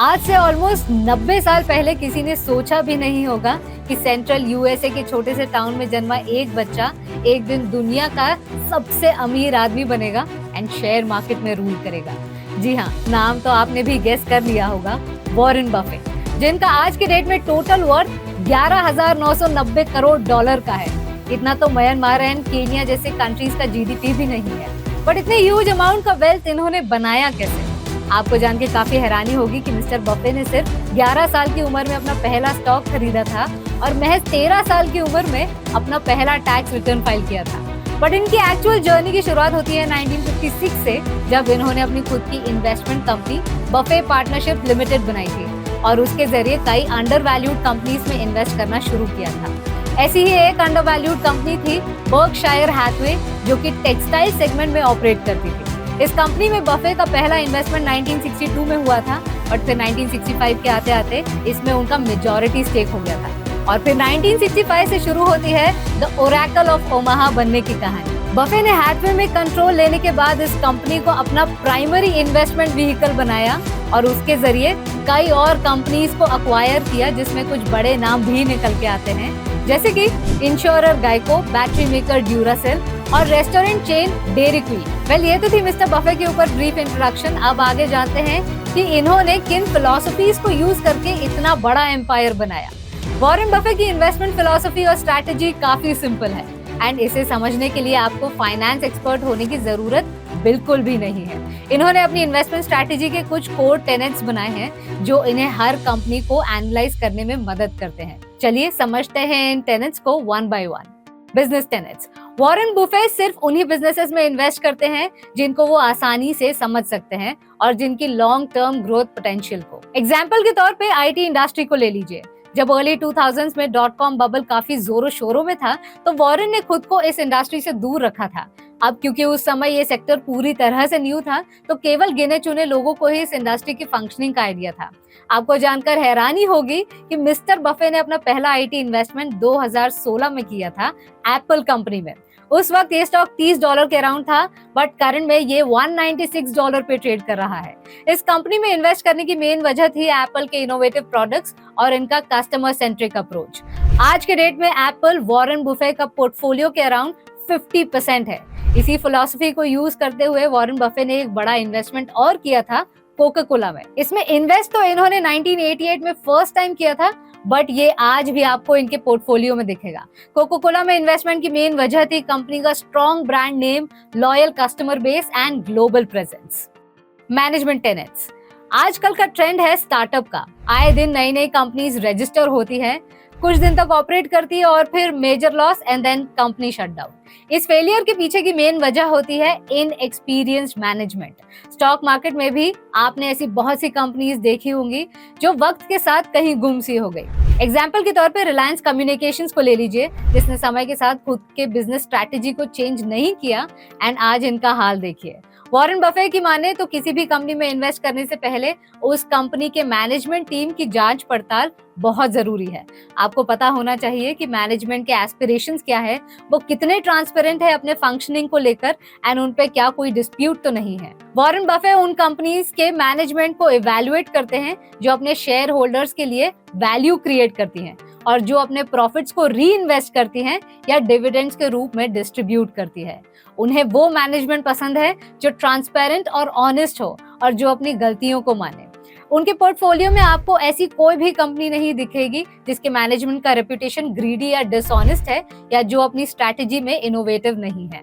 आज से ऑलमोस्ट 90 साल पहले किसी ने सोचा भी नहीं होगा कि सेंट्रल यूएसए के छोटे से टाउन में जन्मा एक बच्चा एक दिन दुनिया का सबसे अमीर आदमी बनेगा एंड शेयर मार्केट में रूल करेगा। जी हाँ, नाम तो आपने भी गेस कर लिया होगा, वॉरेन बफेट, जिनका आज के डेट में टोटल वर्थ 11,990 करोड़ डॉलर का है। इतना तो म्यांमार एंड केनिया जैसे कंट्रीज का जीडीपी भी नहीं है, बट इतने ह्यूज अमाउंट का वेल्थ इन्होंने बनाया कैसे? आपको जान के काफी हैरानी होगी कि मिस्टर बफे ने सिर्फ 11 साल की उम्र में अपना पहला स्टॉक खरीदा था और महज 13 साल की उम्र में अपना पहला टैक्स रिटर्न फाइल किया था। बट इनकी एक्चुअल जर्नी की शुरुआत होती है 1956 से, जब इन्होंने अपनी खुद की investment company Buffett partnership limited बनाई थी और उसके जरिए कई अंडर वैल्यूड कंपनीज में इन्वेस्ट करना शुरू किया था। ऐसी ही एक अंडर वैल्यूड कंपनी थी बर्कशायर हैथवे, जो कि टेक्सटाइल सेगमेंट में ऑपरेट करती थी। इस कंपनी में बफे का पहला इन्वेस्टमेंट 1962 में हुआ था और फिर 1965 के आते आते इसमें उनका मेजॉरिटी स्टेक हो गया था और फिर 1965 से शुरू होती है द ओरेकल ऑफ ओमाहा बनने की कहानी। बफे ने हैथवे में कंट्रोल लेने के बाद इस कंपनी को अपना प्राइमरी इन्वेस्टमेंट व्हीकल बनाया और उसके जरिए कई और कंपनीज को अक्वायर किया, जिसमें कुछ बड़े नाम भी निकल के आते हैं, जैसे कि इंश्योरर गाइको, बैटरी मेकर ड्यूरासेल और restaurant chain dairy queen. Well, ये तो थी मिस्टर बफे के ऊपर ब्रीफ इंट्रोडक्शन। अब आगे जानते हैं कि इन्होंने किन फिलॉसफीज को यूज करके इतना बड़ा एम्पायर बनाया। वॉरेन बफे की इन्वेस्टमेंट फिलॉसफी और स्ट्रैटेजी काफी सिंपल है एंड इसे समझने के लिए आपको फाइनेंस एक्सपर्ट होने की जरूरत बिल्कुल भी नहीं है। इन्होंने अपनी इन्वेस्टमेंट स्ट्रैटेजी के कुछ कोर टेनेट्स बनाए हैं जो इन्हें हर कंपनी को एनालाइज करने में मदद करते हैं। चलिए समझते हैं इन टेनेट्स को one by one. Business tenets. Warren Buffett सिर्फ उन्हीं बिजनेसेस में इन्वेस्ट करते हैं जिनको वो आसानी से समझ सकते हैं और जिनकी लॉन्ग टर्म ग्रोथ पोटेंशियल को। एग्जाम्पल के तौर पे आईटी इंडस्ट्री को ले लीजिए। जब अर्ली 2000s में .com बबल काफी जोरों शोरों में था, तो वॉरेन ने खुद को इस इंडस्ट्री से दूर रखा था। अब क्योंकि उस समय ये सेक्टर पूरी तरह से न्यू था, तो केवल गिने चुने लोगों को ही इस इंडस्ट्री की फंक्शनिंग का आइडिया था। आपको जानकर हैरानी होगी कि मिस्टर बफे ने अपना पहला आईटी इन्वेस्टमेंट 2016 में किया था एप्पल कंपनी में। उस वक्त ये स्टॉक $30 के अराउंड था, बट करंट में ये $196 पे ट्रेड कर रहा है। इस कंपनी में इन्वेस्ट करने की मेन वजह थी एप्पल के इनोवेटिव प्रोडक्ट्स और इनका कस्टमर सेंट्रिक अप्रोच। आज के डेट में एप्पल वॉरेन बफे का पोर्टफोलियो के अराउंड 50% है। इसी फिलॉसफी को यूज करते हुए वॉरेन बफे ने एक बड़ा इन्वेस्टमेंट और किया था कोका कोला में। इसमें इन्वेस्ट तो इन्होंने 1988 में फर्स्ट टाइम किया था, बट ये आज भी आपको इनके पोर्टफोलियो में दिखेगा। कोका कोला में इन्वेस्टमेंट की मेन वजह थी कंपनी का strong brand name, loyal customer base and global presence. Management tenets. आजकल का ट्रेंड है स्टार्टअप का। आए दिन नई नई कंपनीज रजिस्टर होती है, कुछ दिन तक ऑपरेट करती है और फिर major loss and then company shut down. इस फेलियर के पीछे की मेन वजह होती है इनएक्सपीरियंस्ड मैनेजमेंट। स्टॉक मार्केट में भी आपने ऐसी बहुत सी कंपनीज देखी होंगी जो वक्त के साथ कहीं गुम सी हो गई। एग्जाम्पल के तौर पे रिलायंस कम्युनिकेशंस को ले लीजिए, जिसने समय के साथ खुद के बिजनेस स्ट्रैटेजी को चेंज नहीं किया एंड आज इनका हाल देखिए। वॉरेन बफे की माने तो किसी भी कंपनी में इन्वेस्ट करने से पहले उस कंपनी के मैनेजमेंट टीम की जांच पड़ताल बहुत जरूरी है। आपको पता होना चाहिए कि मैनेजमेंट के एस्पिरेशंस क्या है, वो कितने ट्रांसपेरेंट है अपने फंक्शनिंग को लेकर एंड उन पे क्या कोई डिस्प्यूट तो नहीं है। वॉरेन बफे उन कंपनीज के मैनेजमेंट को इवैल्यूएट करते हैं जो अपने शेयर होल्डर्स के लिए वैल्यू क्रिएट करती हैं और जो अपने प्रॉफिट्स को री इन्वेस्ट करती हैं या डिविडेंड्स के रूप में डिस्ट्रीब्यूट करती है। उन्हें वो मैनेजमेंट पसंद है जो ट्रांसपेरेंट और ऑनेस्ट हो और जो अपनी गलतियों को माने। उनके पोर्टफोलियो में आपको ऐसी कोई भी कंपनी नहीं दिखेगी जिसके मैनेजमेंट का रेपुटेशन ग्रीडी या डिसऑनेस्ट है या जो अपनी स्ट्रैटेजी में इनोवेटिव नहीं है।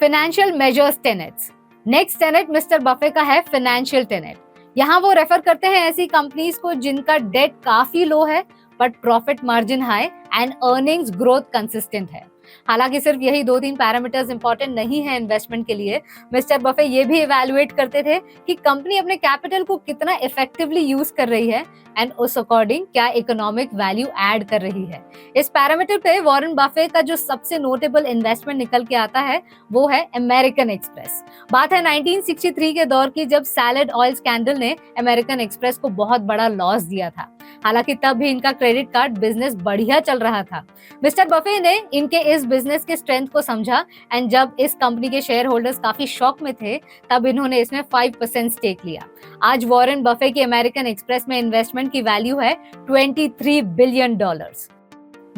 Financial measures tenets. Next tenet mister Buffett का है फाइनेंशियल टेनेट। यहाँ वो रेफर करते हैं ऐसी कंपनीज को जिनका डेट काफी लो है but profit margin high and earnings growth consistent है। हालांकि सिर्फ यही 2-3 पैरामीटर्स इंपॉर्टेंट नहीं है इन्वेस्टमेंट के लिए। मिस्टर बफे ये भी इवैल्यूएट करते थे कि कंपनी अपने कैपिटल को कितना इफेक्टिवली यूज कर रही है एंड उस अकॉर्डिंग क्या इकोनॉमिक वैल्यू ऐड कर रही है। इस पैरामीटर पे वॉरेन बफे का जो सबसे नोटेबल इन्वेस्टमेंट निकल के आता है वो है अमेरिकन एक्सप्रेस। बात है 1963 के दौर की, जब सैलड ऑयल स्कैंडल ने अमेरिकन एक्सप्रेस को बहुत बड़ा लॉस दिया था। हालांकि तब भी इनका क्रेडिट कार्ड बिजनेस बढ़िया चल रहा था। मिस्टर बफे ने इनके इस बिजनेस के स्ट्रेंथ को समझा एंड जब इस कंपनी के शेयर होल्डर्स काफी शॉक में थे, तब इन्होंने इसमें 5% स्टेक लिया। आज वॉरेन बफे की अमेरिकन एक्सप्रेस में इन्वेस्टमेंट की वैल्यू है $23 billion.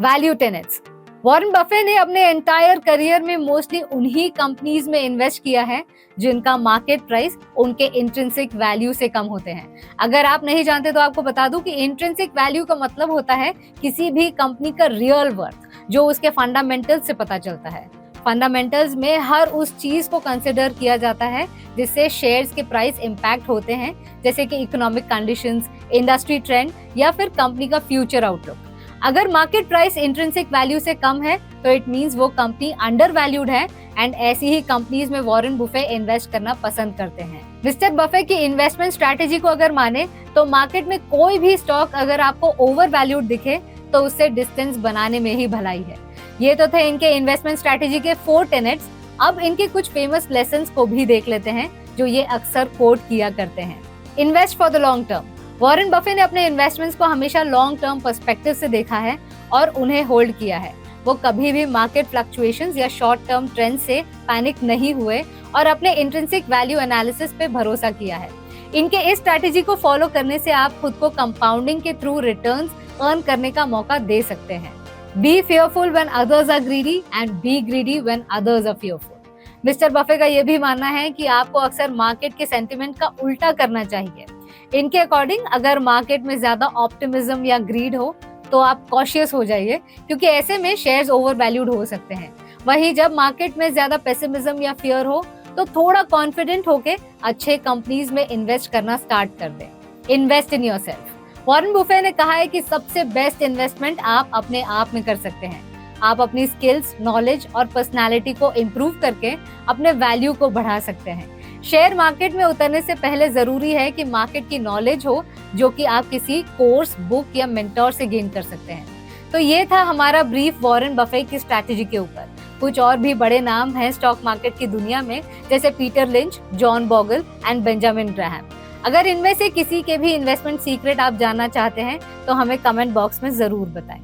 Value tenets. Warren Buffett ने अपने एंटायर करियर में मोस्टली उन्हीं कंपनीज में इन्वेस्ट किया है जिनका मार्केट प्राइस उनके इंट्रिंसिक वैल्यू से कम होते हैं। अगर आप नहीं जानते तो आपको बता दूं कि इंट्रिंसिक वैल्यू का मतलब होता है किसी भी कंपनी का रियल वर्थ, जो उसके फंडामेंटल्स से पता चलता है। फंडामेंटल्स में हर उस चीज को कंसिडर किया जाता है जिससे शेयर्स के प्राइस इंपैक्ट होते हैं, जैसे कि इकोनॉमिक कंडीशंस, इंडस्ट्री ट्रेंड या फिर कंपनी का फ्यूचर आउटलुक। अगर मार्केट प्राइस इंट्रिंसिक वैल्यू से कम है तो इट मींस वो कंपनी अंडर वैल्यूड है एंड ऐसी ही कंपनीज में वॉरेन बफे इन्वेस्ट करना पसंद करते हैं। मिस्टर बफे की इन्वेस्टमेंट स्ट्रैटेजी को अगर माने तो मार्केट में कोई भी स्टॉक अगर आपको ओवर वैल्यूड दिखे तो उससे डिस्टेंस बनाने में ही भलाई है। ये तो थे इनके इन्वेस्टमेंट स्ट्रैटेजी के 4 टेनेट्स। अब इनके कुछ फेमस लेसन्स को भी देख लेते हैं जो ये अक्सर कोट किया करते हैं। Invest for the long term. Warren Buffett ने अपने इन्वेस्टमेंट्स को हमेशा लॉन्ग टर्म पर्सपेक्टिव से देखा है और उन्हें होल्ड किया है। वो कभी भी मार्केट फ्लक्चुएशंस या शॉर्ट टर्म ट्रेंड से पैनिक नहीं हुए और अपने इंट्रिंसिक वैल्यू एनालिसिस पे भरोसा किया है। इनके इस स्ट्रैटेजी को फॉलो करने से आप खुद को कंपाउंडिंग के थ्रू रिटर्न्स अर्न करने का मौका दे सकते हैं। Be fearful when others are greedy and be greedy when others are fearful. Mister Buffett का ये भी मानना है कि आपको अक्सर मार्केट के सेंटिमेंट का उल्टा करना चाहिए। इनके अकॉर्डिंग अगर मार्केट में ज्यादा ऑप्टिमिज्म या ग्रीड हो तो आप कॉशियस हो जाइए, क्योंकि ऐसे में शेयर्स ओवर वैल्यूड हो सकते हैं। वहीं जब मार्केट में ज्यादा पेसिमिज्म या फियर हो तो थोड़ा कॉन्फिडेंट होके अच्छे कंपनीज में इन्वेस्ट करना स्टार्ट कर दें। Invest in yourself. Warren Buffett ने कहा है कि सबसे बेस्ट इन्वेस्टमेंट आप अपने आप में कर सकते हैं। आप अपनी स्किल्स, नॉलेज और पर्सनालिटी को इम्प्रूव करके अपने वैल्यू को बढ़ा सकते हैं। शेयर मार्केट में उतरने से पहले जरूरी है कि मार्केट की नॉलेज हो, जो कि आप किसी कोर्स, बुक या मेंटोर से गेन कर सकते हैं। तो ये था हमारा ब्रीफ वॉरेन बफे की स्ट्रैटेजी के ऊपर। कुछ और भी बड़े नाम हैं स्टॉक मार्केट की दुनिया में, जैसे Peter lynch, John Bogle and Benjamin Graham. अगर इनमें से किसी के भी इन्वेस्टमेंट सीक्रेट आप जानना चाहते हैं तो हमें कमेंट बॉक्स में जरूर बताएं।